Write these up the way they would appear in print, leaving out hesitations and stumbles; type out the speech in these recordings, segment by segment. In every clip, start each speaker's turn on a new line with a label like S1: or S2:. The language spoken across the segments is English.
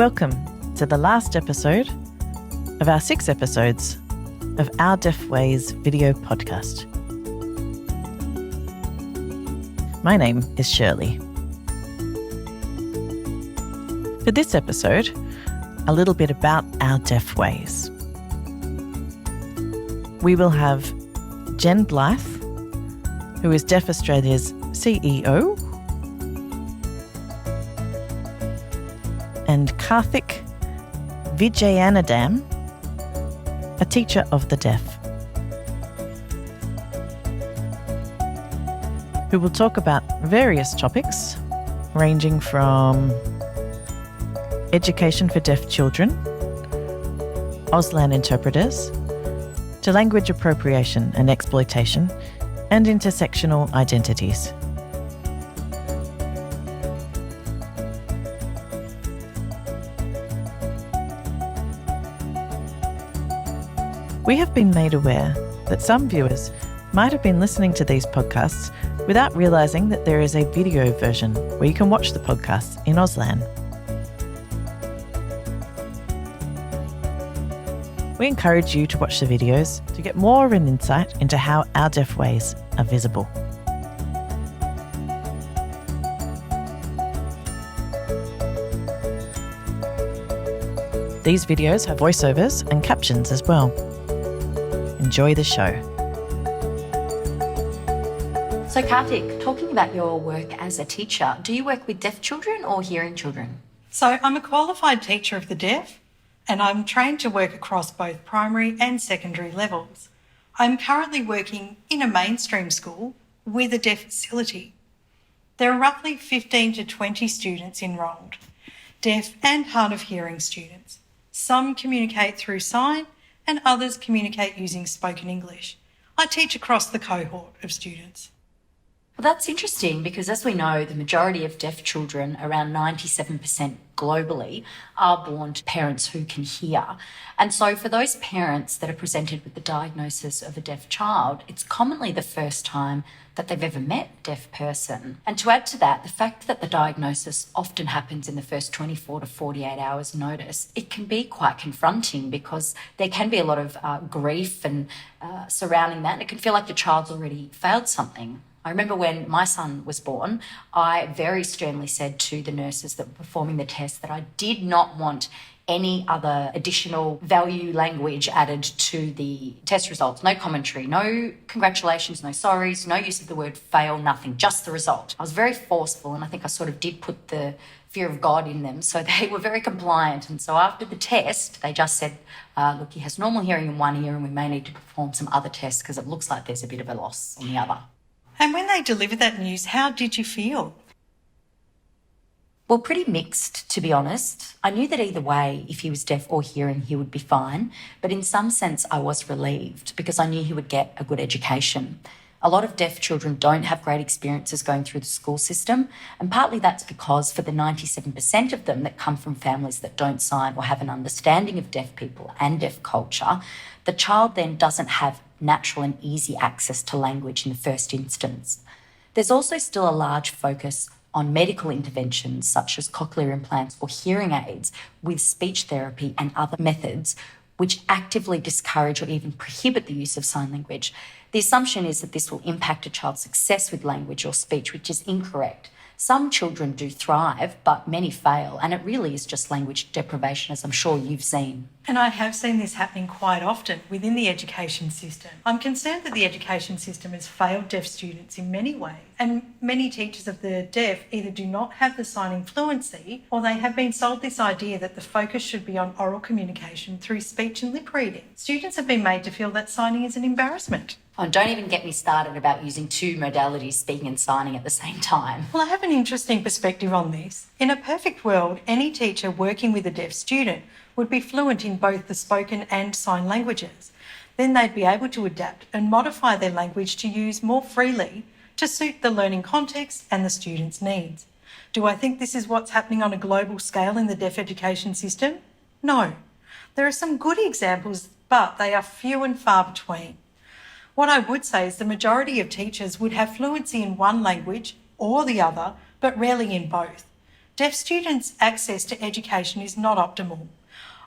S1: Welcome to the last episode of our 6 episodes of Our Deaf Ways video podcast. My name is Shirley. For this episode, a little bit about Our Deaf Ways. We will have Jen Blythe, who is Deaf Australia's CEO, and Karthik Vijayanadam, a teacher of the deaf, who will talk about various topics ranging from education for deaf children, Auslan interpreters, to language appropriation and exploitation, and intersectional identities. We have been made aware that some viewers might have been listening to these podcasts without realising that there is a video version where you can watch the podcasts in Auslan. We encourage you to watch the videos to get more of an insight into how our deaf ways are visible. These videos have voiceovers and captions as well. Enjoy the show.
S2: So Karthik, talking about your work as a teacher, do you work with deaf children or hearing children?
S3: So I'm a qualified teacher of the deaf, and I'm trained to work across both primary and secondary levels. I'm currently working in a mainstream school with a deaf facility. There are roughly 15 to 20 students enrolled, deaf and hard of hearing students. Some communicate through sign and others communicate using spoken English. I teach across the cohort of students.
S2: Well, that's interesting because, as we know, the majority of deaf children, around 97% globally, are born to parents who can hear. And so for those parents that are presented with the diagnosis of a deaf child, it's commonly the first time that they've ever met a deaf person. And to add to that, the fact that the diagnosis often happens in the first 24 to 48 hours notice, it can be quite confronting because there can be a lot of grief and surrounding that. And it can feel like the child's already failed something. I remember when my son was born, I very sternly said to the nurses that were performing the test that I did not want any other additional value language added to the test results. No commentary, no congratulations, no sorries, no use of the word fail, nothing, just the result. I was very forceful, and I think I sort of did put the fear of God in them, so they were very compliant. And so after the test, they just said, look, he has normal hearing in one ear and we may need to perform some other tests because it looks like there's a bit of a loss on the other.
S3: And when they delivered that news, how did you feel?
S2: Well, pretty mixed, to be honest. I knew that either way, if he was deaf or hearing, he would be fine. But in some sense, I was relieved because I knew he would get a good education. A lot of deaf children don't have great experiences going through the school system, and partly that's because for the 97% of them that come from families that don't sign or have an understanding of deaf people and deaf culture, the child then doesn't have natural and easy access to language in the first instance. There's also still a large focus on medical interventions such as cochlear implants or hearing aids with speech therapy and other methods which actively discourage or even prohibit the use of sign language. The assumption is that this will impact a child's success with language or speech, which is incorrect. Some children do thrive, but many fail, and it really is just language deprivation, as I'm sure you've seen.
S3: And I have seen this happening quite often within the education system. I'm concerned that the education system has failed deaf students in many ways, and many teachers of the deaf either do not have the signing fluency or they have been sold this idea that the focus should be on oral communication through speech and lip reading. Students have been made to feel that signing is an embarrassment.
S2: Oh, don't even get me started about using two modalities, speaking and signing at the same time.
S3: Well, I have an interesting perspective on this. In a perfect world, any teacher working with a deaf student would be fluent in both the spoken and sign languages. Then they'd be able to adapt and modify their language to use more freely to suit the learning context and the student's needs. Do I think this is what's happening on a global scale in the deaf education system? No. There are some good examples, but they are few and far between. What I would say is the majority of teachers would have fluency in one language or the other, but rarely in both. deaf students' access to education is not optimal.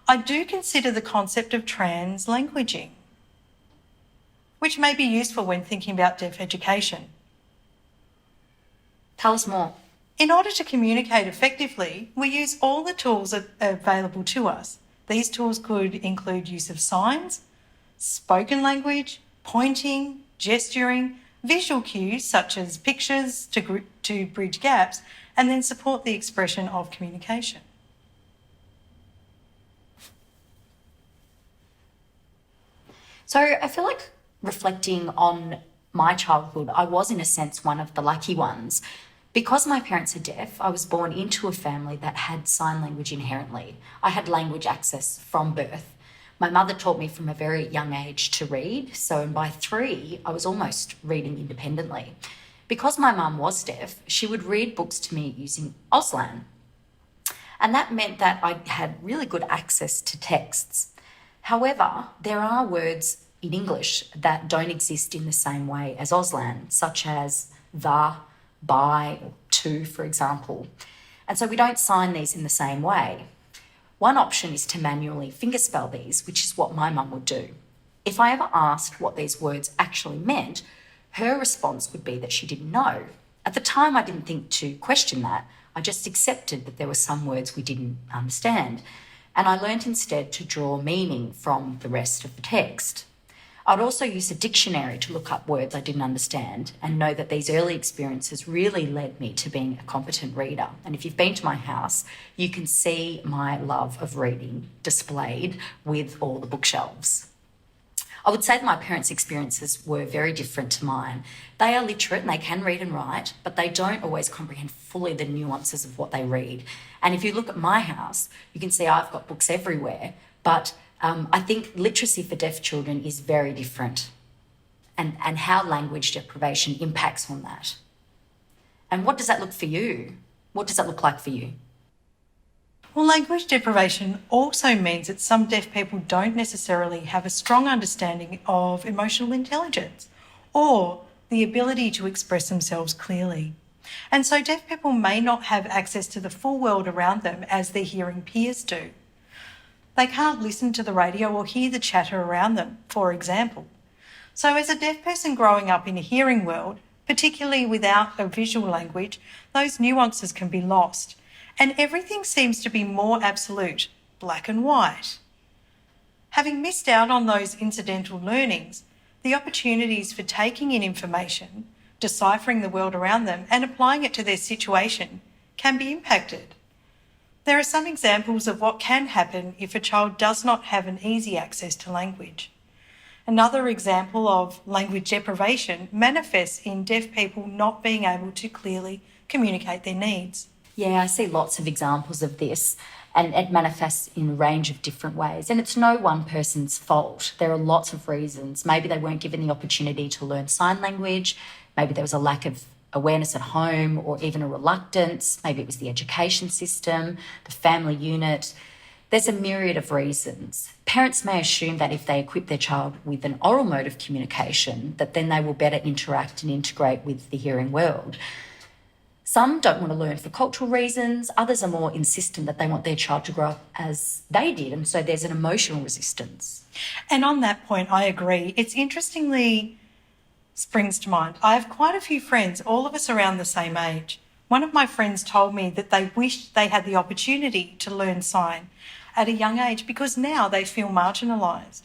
S3: I do consider the concept of translanguaging, which may be useful when thinking about deaf education.
S2: Tell us more.
S3: In order to communicate effectively, we use all the tools available to us. These tools could include use of signs, spoken language, pointing, gesturing, visual cues such as pictures to bridge gaps, and then support the expression of communication.
S2: So I feel like reflecting on my childhood, I was in a sense one of the lucky ones. Because my parents are deaf, I was born into a family that had sign language inherently. I had language access from birth. My mother taught me from a very young age to read, so by 3, I was almost reading independently. Because my mum was deaf, she would read books to me using Auslan. And that meant that I had really good access to texts. However, there are words in English that don't exist in the same way as Auslan, such as the, by, or to, for example. And so we don't sign these in the same way. One option is to manually fingerspell these, which is what my mum would do. If I ever asked what these words actually meant, her response would be that she didn't know. At the time, I didn't think to question that. I just accepted that there were some words we didn't understand. And I learnt instead to draw meaning from the rest of the text. I'd also use a dictionary to look up words I didn't understand and know that these early experiences really led me to being a competent reader. And if you've been to my house, you can see my love of reading displayed with all the bookshelves. I would say that my parents' experiences were very different to mine. They are literate and they can read and write, but they don't always comprehend fully the nuances of what they read. And if you look at my house, you can see I've got books everywhere, but I think literacy for deaf children is very different and how language deprivation impacts on that. And what does that look for you? What does that look like for you?
S3: Well, language deprivation also means that some deaf people don't necessarily have a strong understanding of emotional intelligence or the ability to express themselves clearly. And so deaf people may not have access to the full world around them as their hearing peers do. They can't listen to the radio or hear the chatter around them, for example. So as a deaf person growing up in a hearing world, particularly without a visual language, those nuances can be lost. And everything seems to be more absolute, black and white. Having missed out on those incidental learnings, the opportunities for taking in information, deciphering the world around them and applying it to their situation can be impacted. There are some examples of what can happen if a child does not have an easy access to language. Another example of language deprivation manifests in deaf people not being able to clearly communicate their needs.
S2: Yeah, I see lots of examples of this, and it manifests in a range of different ways. And it's no one person's fault. There are lots of reasons. Maybe they weren't given the opportunity to learn sign language. Maybe there was a lack of awareness at home or even a reluctance. Maybe it was the education system, the family unit. There's a myriad of reasons. Parents may assume that if they equip their child with an oral mode of communication, that then they will better interact and integrate with the hearing world. Some don't want to learn for cultural reasons. Others are more insistent that they want their child to grow up as they did. And so there's an emotional resistance.
S3: And on that point, I agree. It's interestingly springs to mind. I have quite a few friends, all of us around the same age. One of my friends told me that they wished they had the opportunity to learn sign at a young age because now they feel marginalised.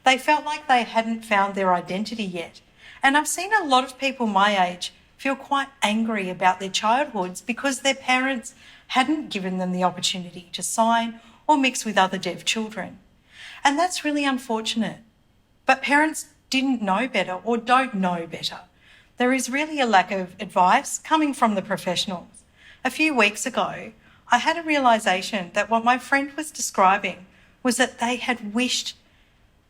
S3: They felt like they hadn't found their identity yet. And I've seen a lot of people my age feel quite angry about their childhoods because their parents hadn't given them the opportunity to sign or mix with other deaf children. And that's really unfortunate. But parents didn't know better or don't know better. There is really a lack of advice coming from the professionals. A few weeks ago, I had a realisation that what my friend was describing was that they had wished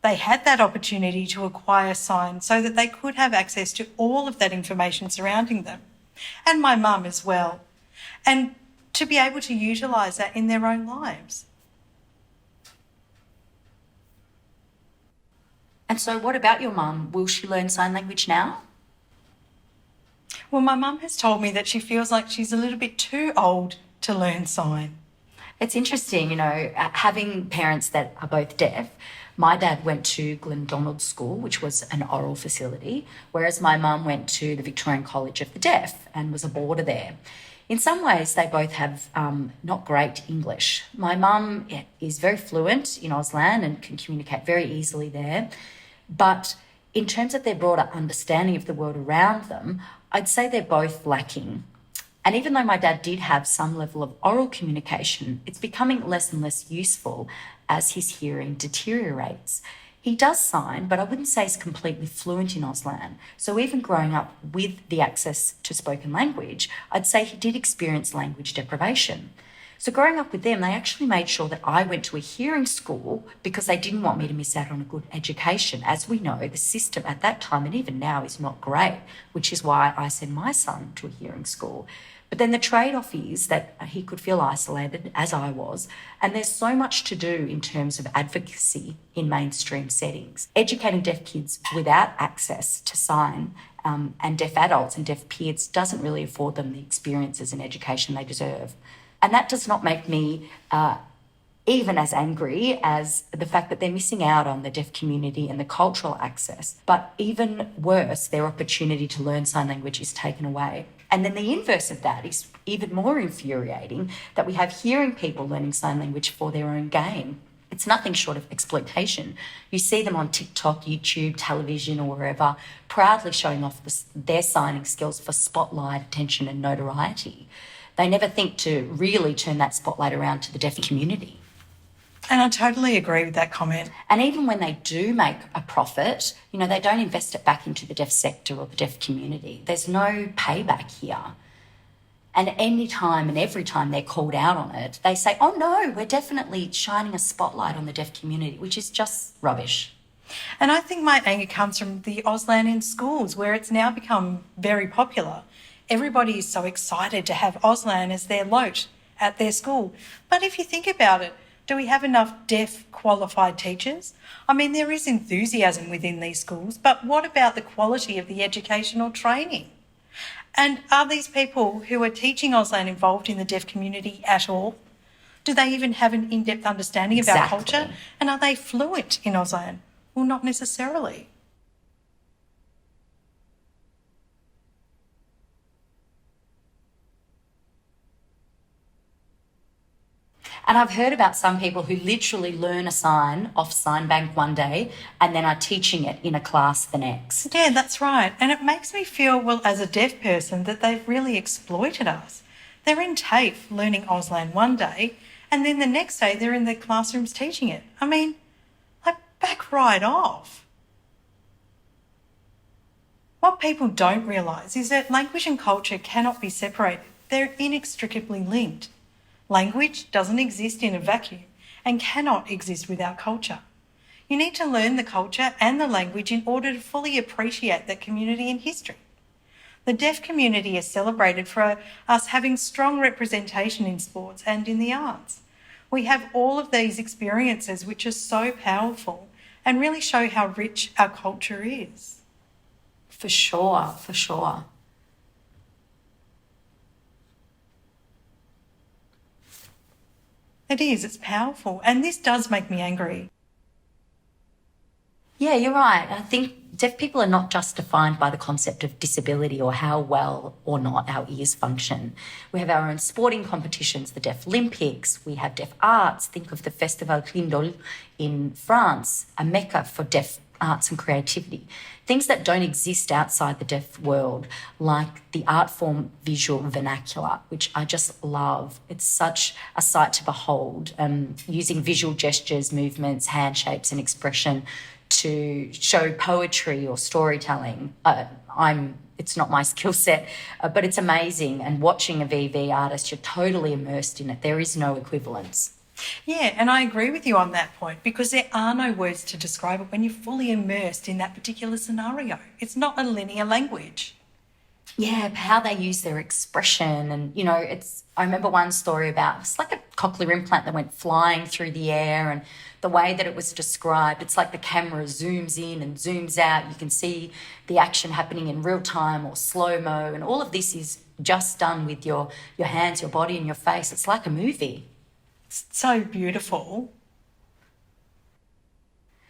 S3: they had that opportunity to acquire sign so that they could have access to all of that information surrounding them, and my mum as well, and to be able to utilise that in their own lives.
S2: And so what about your mum? Will she learn sign language now?
S3: Well, my mum has told me that she feels like she's a little bit too old to learn sign.
S2: It's interesting, having parents that are both deaf. My dad went to Glendonald School, which was an oral facility, whereas my mum went to the Victorian College of the Deaf and was a boarder there. In some ways, they both have not great English. My mum is very fluent in Auslan and can communicate very easily there. But in terms of their broader understanding of the world around them, I'd say they're both lacking. And even though my dad did have some level of oral communication, it's becoming less and less useful as his hearing deteriorates. He does sign, but I wouldn't say he's completely fluent in Auslan. So even growing up with the access to spoken language, I'd say he did experience language deprivation. So growing up with them, they actually made sure that I went to a hearing school because they didn't want me to miss out on a good education. As we know, the system at that time and even now is not great, which is why I send my son to a hearing school. But then the trade-off is that he could feel isolated, as I was, and there's so much to do in terms of advocacy in mainstream settings. Educating deaf kids without access to sign and deaf adults and deaf peers doesn't really afford them the experiences and education they deserve. And that does not make me even as angry as the fact that they're missing out on the deaf community and the cultural access. But even worse, their opportunity to learn sign language is taken away. And then the inverse of that is even more infuriating, that we have hearing people learning sign language for their own gain. It's nothing short of exploitation. You see them on TikTok, YouTube, television or wherever, proudly showing off their signing skills for spotlight, attention and notoriety. They never think to really turn that spotlight around to the deaf community.
S3: And I totally agree with that comment.
S2: And even when they do make a profit, they don't invest it back into the deaf sector or the deaf community. There's no payback here. And any time and every time they're called out on it, they say, oh no, we're definitely shining a spotlight on the deaf community, which is just rubbish.
S3: And I think my anger comes from the Auslan in schools, where it's now become very popular. Everybody is so excited to have Auslan as their lote at their school. But if you think about it, do we have enough deaf qualified teachers? I mean, there is enthusiasm within these schools, but what about the quality of the educational training? And are these people who are teaching Auslan involved in the deaf community at all? Do they even have an in-depth understanding of our culture? And are they fluent in Auslan? Well, not necessarily.
S2: And I've heard about some people who literally learn a sign off Sign Bank one day and then are teaching it in a class the next.
S3: Yeah, that's right. And it makes me feel, well, as a deaf person, that they've really exploited us. They're in TAFE learning Auslan one day and then the next day they're in the classrooms teaching it. I mean, I back right off. What people don't realise is that language and culture cannot be separated. They're inextricably linked. Language doesn't exist in a vacuum and cannot exist without culture. You need to learn the culture and the language in order to fully appreciate that community and history. The deaf community is celebrated for us having strong representation in sports and in the arts. We have all of these experiences which are so powerful and really show how rich our culture is.
S2: For sure, for sure.
S3: It is, it's powerful. And this does make me angry.
S2: Yeah, you're right. I think deaf people are not just defined by the concept of disability or how well or not our ears function. We have our own sporting competitions, the Deaf Olympics. We have deaf arts. Think of the Festival Clindol in France, a mecca for deaf arts and creativity. Things that don't exist outside the deaf world, like the art form visual vernacular, which I just love. It's such a sight to behold, using visual gestures, movements, handshapes and expression to show poetry or storytelling. It's not my skill set, but it's amazing. And watching a VV artist, you're totally immersed in it. There is no equivalence.
S3: Yeah, and I agree with you on that point because there are no words to describe it when you're fully immersed in that particular scenario. It's not a linear language.
S2: Yeah, how they use their expression. And, I remember one story about, it's like a cochlear implant that went flying through the air, and the way that it was described, it's like the camera zooms in and zooms out. You can see the action happening in real time or slow-mo, and all of this is just done with your hands, your body and your face. It's like a movie.
S3: It's so beautiful.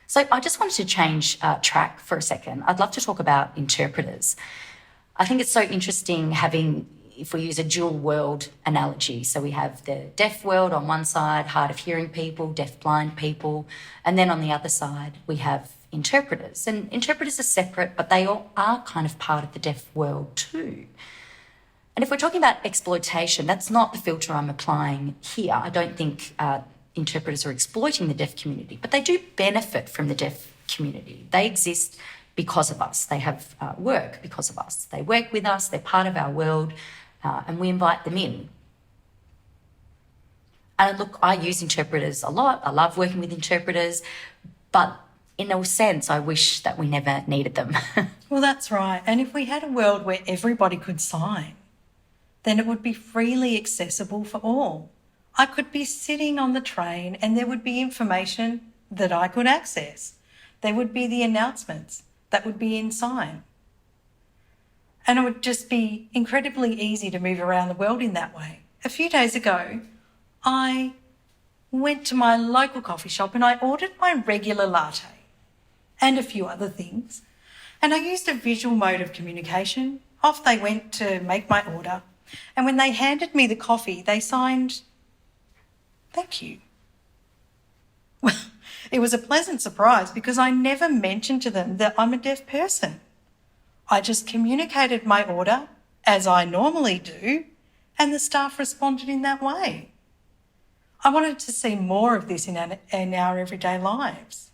S2: So I just wanted to change track for a second. I'd love to talk about interpreters. I think it's so interesting having, if we use a dual world analogy, so we have the deaf world on one side, hard of hearing people, deaf blind people, and then on the other side we have interpreters. And interpreters are separate, but they all are kind of part of the deaf world too. And if we're talking about exploitation, that's not the filter I'm applying here. I don't think interpreters are exploiting the deaf community, but they do benefit from the deaf community. They exist because of us. They have work because of us. They work with us, they're part of our world, and we invite them in. And look, I use interpreters a lot. I love working with interpreters, but in a sense, I wish that we never needed them.
S3: Well, that's right. And if we had a world where everybody could sign, then it would be freely accessible for all. I could be sitting on the train and there would be information that I could access. There would be the announcements that would be in sign. And it would just be incredibly easy to move around the world in that way. A few days ago, I went to my local coffee shop and I ordered my regular latte and a few other things. And I used a visual mode of communication. Off they went to make my order. And when they handed me the coffee, they signed, "Thank you." Well, it was a pleasant surprise because I never mentioned to them that I'm a deaf person. I just communicated my order as I normally do, and the staff responded in that way. I wanted to see more of this in our everyday lives.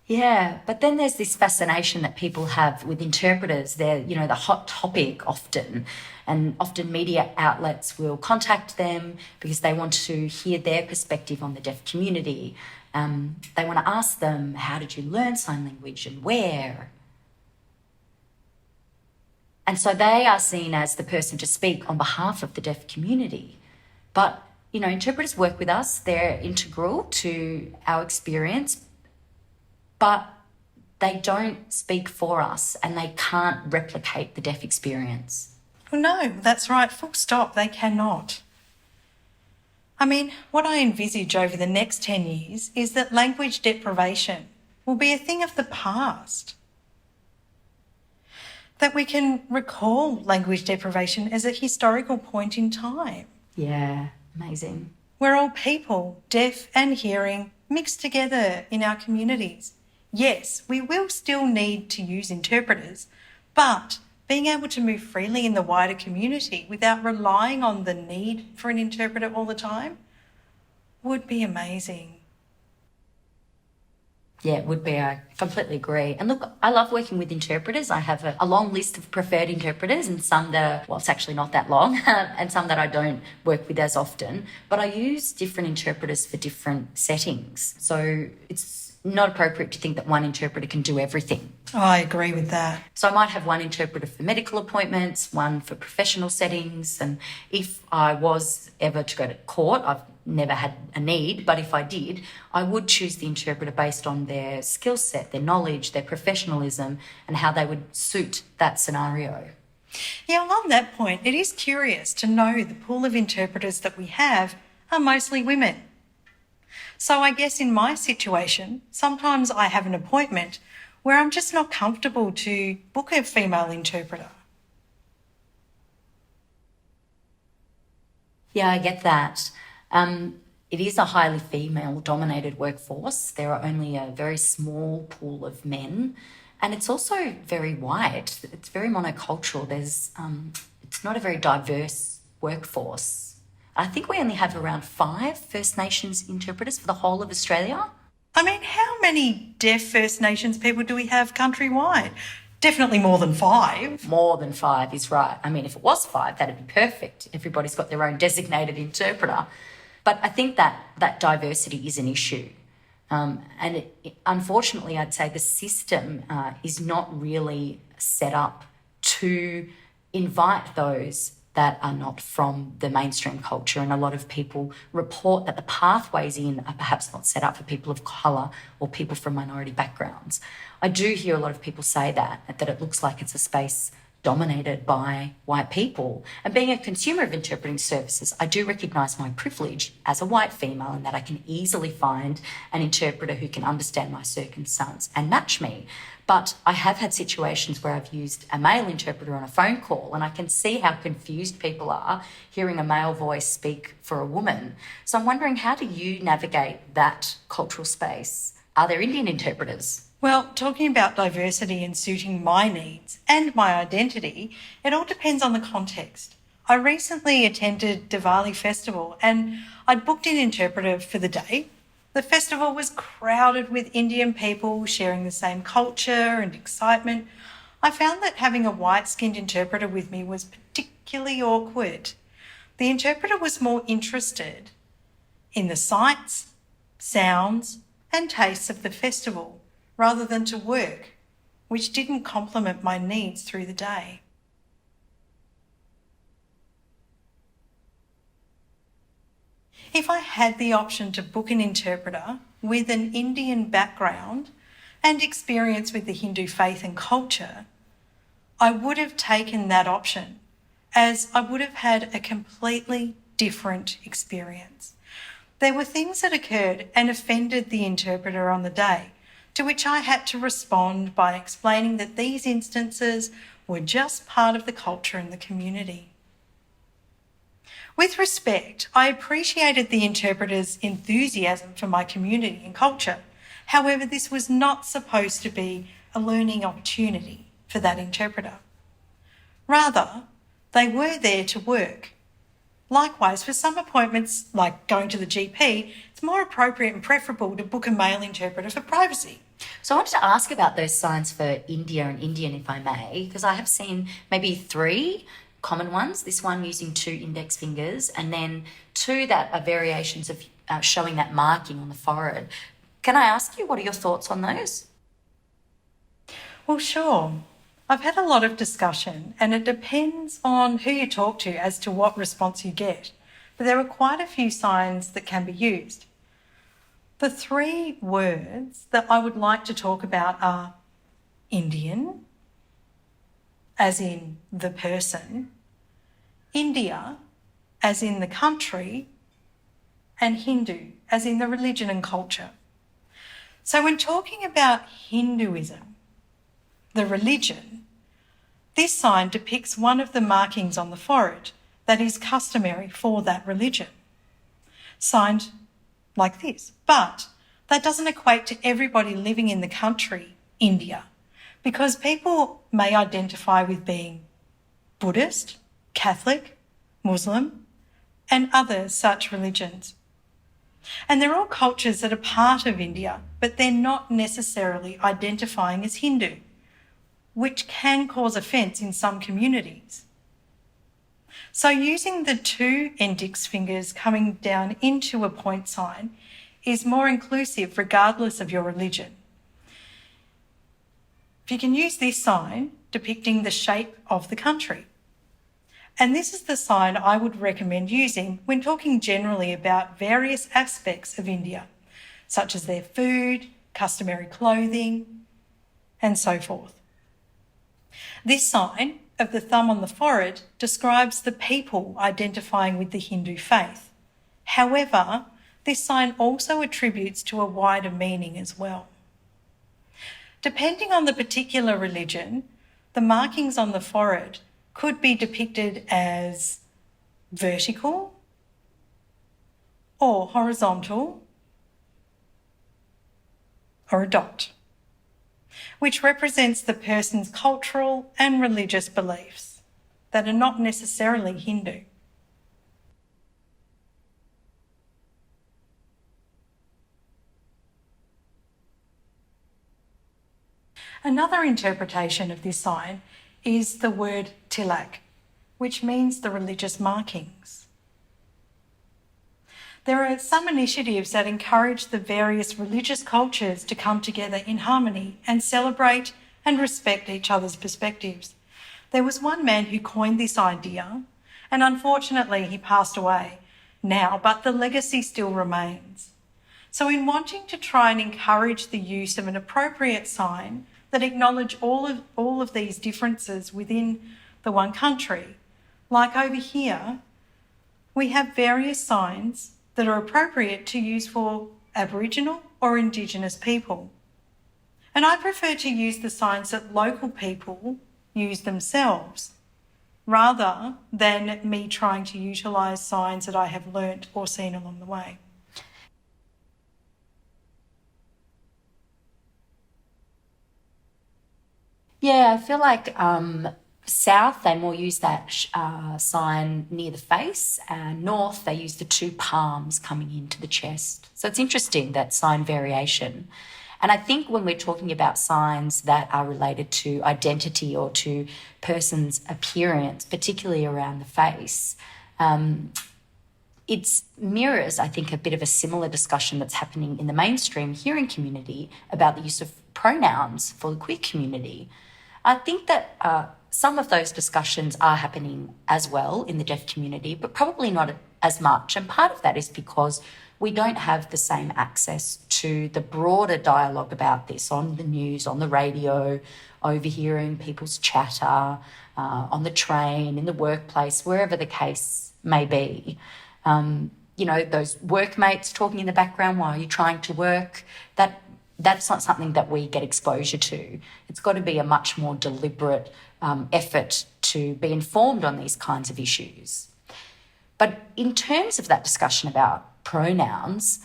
S2: Yeah, but then there's this fascination that people have with interpreters. They're, the hot topic often, and often media outlets will contact them because they want to hear their perspective on the deaf community. They want to ask them, how did you learn sign language and where? And so they are seen as the person to speak on behalf of the deaf community. But, interpreters work with us. They're integral to our experience, but they don't speak for us and they can't replicate the deaf experience.
S3: Well, no, that's right. Full stop. They cannot. I mean, what I envisage over the next 10 years is that language deprivation will be a thing of the past. That we can recall language deprivation as a historical point in time.
S2: Yeah, amazing.
S3: We're all people, deaf and hearing, mixed together in our communities. Yes, we will still need to use interpreters, but being able to move freely in the wider community without relying on the need for an interpreter all the time would be amazing.
S2: Yeah, it would be. I completely agree. And look, I love working with interpreters. I have a long list of preferred interpreters and some that are, well, it's actually not that long, and some that I don't work with as often. But I use different interpreters for different settings. So it's not appropriate to think that one interpreter can do everything.
S3: Oh, I agree with that.
S2: So I might have one interpreter for medical appointments, one for professional settings. And if I was ever to go to court, I've never had a need, but if I did, I would choose the interpreter based on their skill set, their knowledge, their professionalism, and how they would suit that scenario.
S3: Yeah, well, on that point, it is curious to know the pool of interpreters that we have are mostly women. So I guess in my situation, sometimes I have an appointment where I'm just not comfortable to book a female interpreter.
S2: Yeah, I get that. It is a highly female-dominated workforce. There are only a very small pool of men, and it's also very white. It's very monocultural. It's not a very diverse workforce. I think we only have around 5 First Nations interpreters for the whole of Australia.
S3: I mean, how many deaf First Nations people do we have countrywide? Definitely more than 5.
S2: More than 5 is right. I mean, if it was 5, that'd be perfect. Everybody's got their own designated interpreter. But I think that diversity is an issue. And unfortunately, I'd say the system is not really set up to invite those that are not from the mainstream culture. And a lot of people report that the pathways in are perhaps not set up for people of colour or people from minority backgrounds. I do hear a lot of people say that it looks like it's a space dominated by white people. And being a consumer of interpreting services, I do recognise my privilege as a white female in that I can easily find an interpreter who can understand my circumstance and match me. But I have had situations where I've used a male interpreter on a phone call, and I can see how confused people are hearing a male voice speak for a woman. So I'm wondering, how do you navigate that cultural space? Are there Indian interpreters?
S3: Well, talking about diversity and suiting my needs and my identity, it all depends on the context. I recently attended Diwali festival and I'd booked an interpreter for the day. The festival was crowded with Indian people sharing the same culture and excitement. I found that having a white-skinned interpreter with me was particularly awkward. The interpreter was more interested in the sights, sounds, and tastes of the festival rather than to work, which didn't complement my needs through the day. If I had the option to book an interpreter with an Indian background and experience with the Hindu faith and culture, I would have taken that option, as I would have had a completely different experience. There were things that occurred and offended the interpreter on the day, to which I had to respond by explaining that these instances were just part of the culture and the community. With respect, I appreciated the interpreter's enthusiasm for my community and culture. However, this was not supposed to be a learning opportunity for that interpreter. Rather, they were there to work. Likewise, for some appointments, like going to the GP, it's more appropriate and preferable to book a male interpreter for privacy.
S2: So I wanted to ask about those signs for India and Indian, if I may, because I have seen maybe 3 common ones, this one using 2 index fingers, and then 2 that are variations of showing that marking on the forehead. Can I ask you, what are your thoughts on those?
S3: Well, sure. I've had a lot of discussion, and it depends on who you talk to as to what response you get. But there are quite a few signs that can be used. The 3 words that I would like to talk about are Indian, as in the person, India, as in the country, and Hindu, as in the religion and culture. So when talking about Hinduism, the religion, this sign depicts one of the markings on the forehead that is customary for that religion, signed like this. But that doesn't equate to everybody living in the country, India, because people may identify with being Buddhist, Catholic, Muslim, and other such religions. And they're all cultures that are part of India, but they're not necessarily identifying as Hindu, which can cause offence in some communities. So using the 2 index fingers coming down into a point sign is more inclusive regardless of your religion. If you can use this sign depicting the shape of the country. And this is the sign I would recommend using when talking generally about various aspects of India, such as their food, customary clothing, and so forth. This sign of the thumb on the forehead describes the people identifying with the Hindu faith. However, this sign also attributes to a wider meaning as well. Depending on the particular religion, the markings on the forehead could be depicted as vertical or horizontal or a dot, which represents the person's cultural and religious beliefs that are not necessarily Hindu. Another interpretation of this sign is the word tilak, which means the religious markings. There are some initiatives that encourage the various religious cultures to come together in harmony and celebrate and respect each other's perspectives. There was one man who coined this idea, And unfortunately, he passed away now, but the legacy still remains. So in wanting to try and encourage the use of an appropriate sign that acknowledge all of these differences within the one country, like over here, we have various signs that are appropriate to use for Aboriginal or Indigenous people. And I prefer to use the signs that local people use themselves, rather than me trying to utilise signs that I have learnt or seen along the way.
S2: Yeah, I feel like south, they more use that sign near the face, and north, they use the two palms coming into the chest. So it's interesting, that sign variation. And I think when we're talking about signs that are related to identity or to person's appearance, particularly around the face, it mirrors, I think, a bit of a similar discussion that's happening in the mainstream hearing community about the use of pronouns for the queer community. I think that some of those discussions are happening as well in the deaf community, but probably not as much. And part of that is because we don't have the same access to the broader dialogue about this on the news, on the radio, overhearing people's chatter, on the train, in the workplace, wherever the case may be. Those workmates talking in the background while you're trying to work, that's not something that we get exposure to. It's got to be a much more deliberate effort to be informed on these kinds of issues. But in terms of that discussion about pronouns,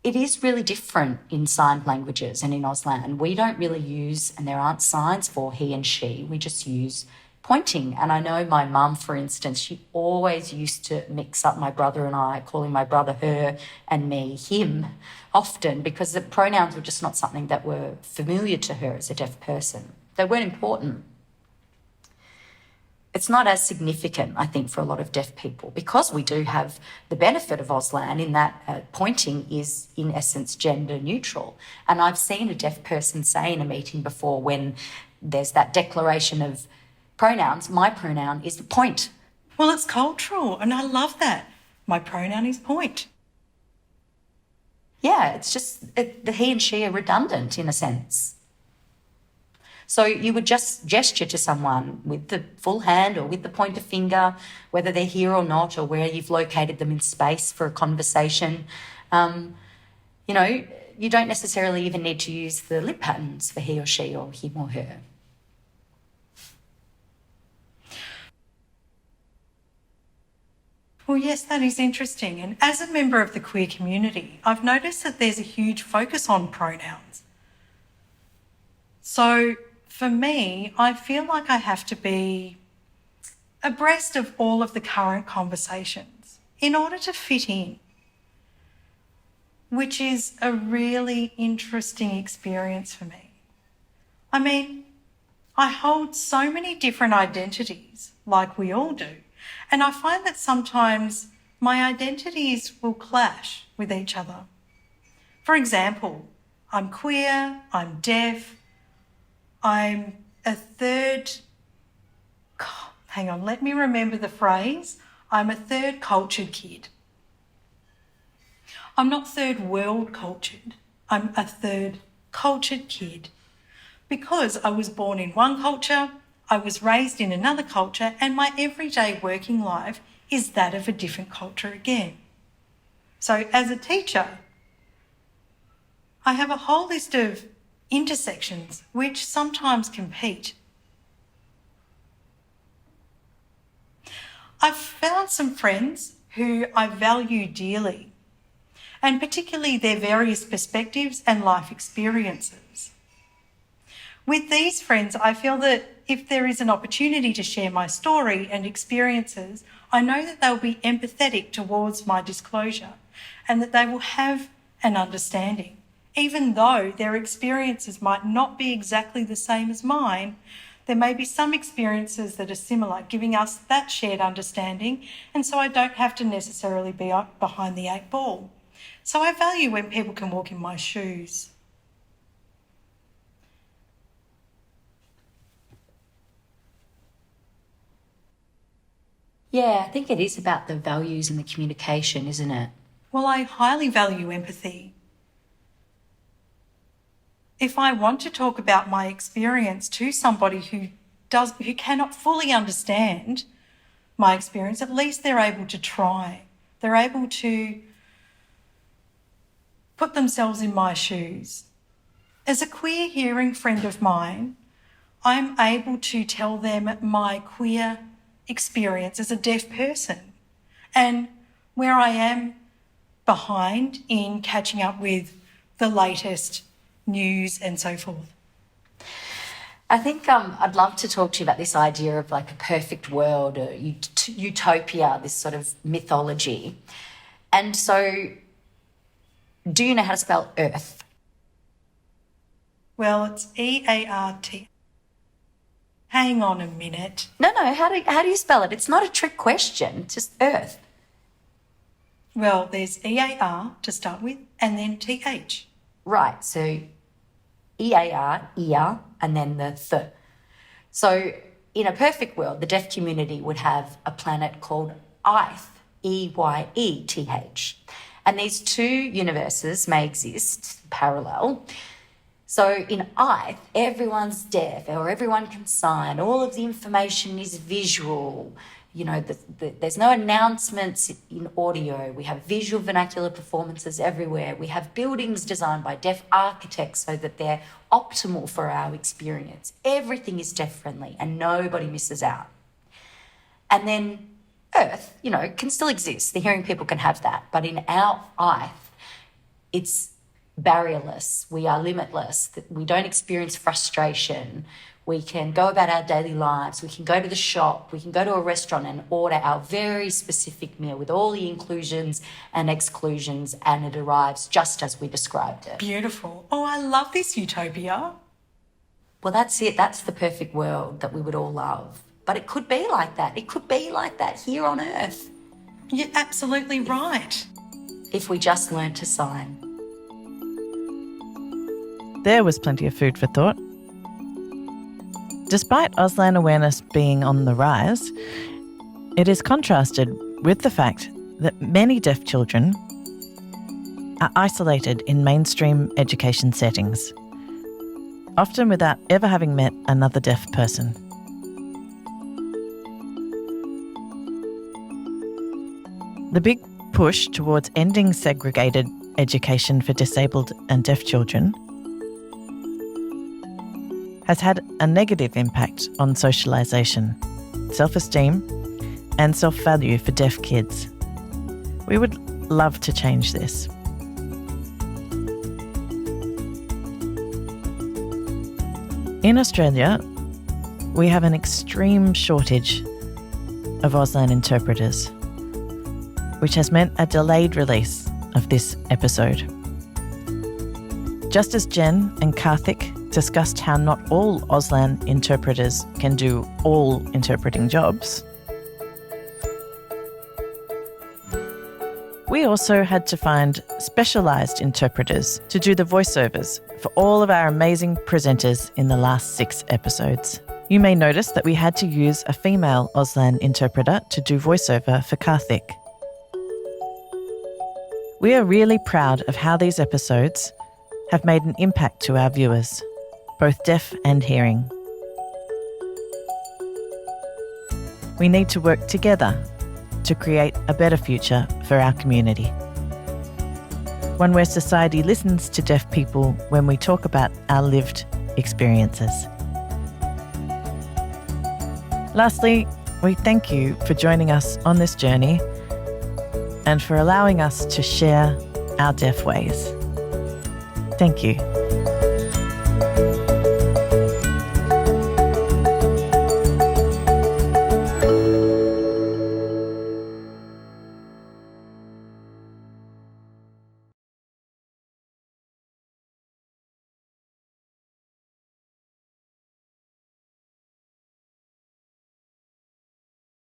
S2: it is really different in signed languages and in Auslan. We don't really use, and there aren't signs for he and she, we just use pointing. And I know my mum, for instance, she always used to mix up my brother and I, calling my brother her and me him often, because the pronouns were just not something that were familiar to her as a deaf person. They weren't important. It's not as significant, I think, for a lot of deaf people, because we do have the benefit of Auslan in that pointing is, in essence, gender neutral. And I've seen a deaf person say in a meeting before, when there's that declaration of pronouns, my pronoun is the point.
S3: Well, it's cultural, and I love that. My pronoun is point.
S2: Yeah, it's just the he and she are redundant in a sense. So you would just gesture to someone with the full hand or with the pointer finger, whether they're here or not, or where you've located them in space for a conversation. You don't necessarily even need to use the lip patterns for he or she or him or her.
S3: Well, yes, that is interesting. And as a member of the queer community, I've noticed that there's a huge focus on pronouns. So for me, I feel like I have to be abreast of all of the current conversations in order to fit in, which is a really interesting experience for me. I mean, I hold so many different identities, like we all do, and I find that sometimes my identities will clash with each other. For example, I'm queer, I'm deaf, I'm a third, hang on, let me remember the phrase. I'm a third cultured kid. I'm not third world cultured. I'm a third cultured kid, because I was born in one culture, I was raised in another culture, and my everyday working life is that of a different culture again. So as a teacher, I have a whole list of intersections which sometimes compete. I've found some friends who I value dearly, and particularly their various perspectives and life experiences. With these friends, I feel that if there is an opportunity to share my story and experiences, I know that they'll be empathetic towards my disclosure and that they will have an understanding. Even though their experiences might not be exactly the same as mine, there may be some experiences that are similar, giving us that shared understanding, and so I don't have to necessarily be behind the 8 ball. So I value when people can walk in my shoes.
S2: Yeah, I think it is about the values and the communication, isn't it?
S3: Well, I highly value empathy. If I want to talk about my experience to somebody who cannot fully understand my experience, at least they're able to try. They're able to put themselves in my shoes. As a queer hearing friend of mine, I'm able to tell them my queer experience as a deaf person and where I am behind in catching up with the latest news and so forth.
S2: I think I'd love to talk to you about this idea of like a perfect world, a utopia, this sort of mythology. And so, do you know how to spell Earth?
S3: Well, it's E-A-R-T. Hang on a minute.
S2: No, how do you spell it? It's not a trick question, it's just Earth.
S3: Well, there's E-A-R to start with, and then T-H.
S2: Right, so E-A-R, ear, and then the th. So in a perfect world, the deaf community would have a planet called Eyeth, E-Y-E-T-H. And these two universes may exist parallel. So in Eyeth, everyone's deaf or everyone can sign. All of the information is visual. You know, there's no announcements in audio. We have visual vernacular performances everywhere. We have buildings designed by deaf architects so that they're optimal for our experience. Everything is deaf-friendly and nobody misses out. And then Earth, you know, can still exist. The hearing people can have that. But in our Eyeth, it's barrierless. We are limitless. We don't experience frustration. We can go about our daily lives. We can go to the shop. We can go to a restaurant and order our very specific meal with all the inclusions and exclusions, and it arrives just as we described it.
S3: Beautiful. Oh, I love this utopia.
S2: Well, that's it. That's the perfect world that we would all love. But it could be like that. It could be like that here on Earth.
S3: You're absolutely right.
S2: If we just learn to sign.
S1: There was plenty of food for thought. Despite Auslan awareness being on the rise, it is contrasted with the fact that many deaf children are isolated in mainstream education settings, often without ever having met another deaf person. The big push towards ending segregated education for disabled and deaf children has had a negative impact on socialisation, self-esteem and self-value for deaf kids. We would love to change this. In Australia, we have an extreme shortage of Auslan interpreters, which has meant a delayed release of this episode. Just as Jen and Karthik discussed how not all Auslan interpreters can do all interpreting jobs, we also had to find specialised interpreters to do the voiceovers for all of our amazing presenters in the last 6 episodes. You may notice that we had to use a female Auslan interpreter to do voiceover for Karthik. We are really proud of how these episodes have made an impact to our viewers, both deaf and hearing. We need to work together to create a better future for our community. One where society listens to deaf people when we talk about our lived experiences. Lastly, we thank you for joining us on this journey and for allowing us to share our deaf ways. Thank you.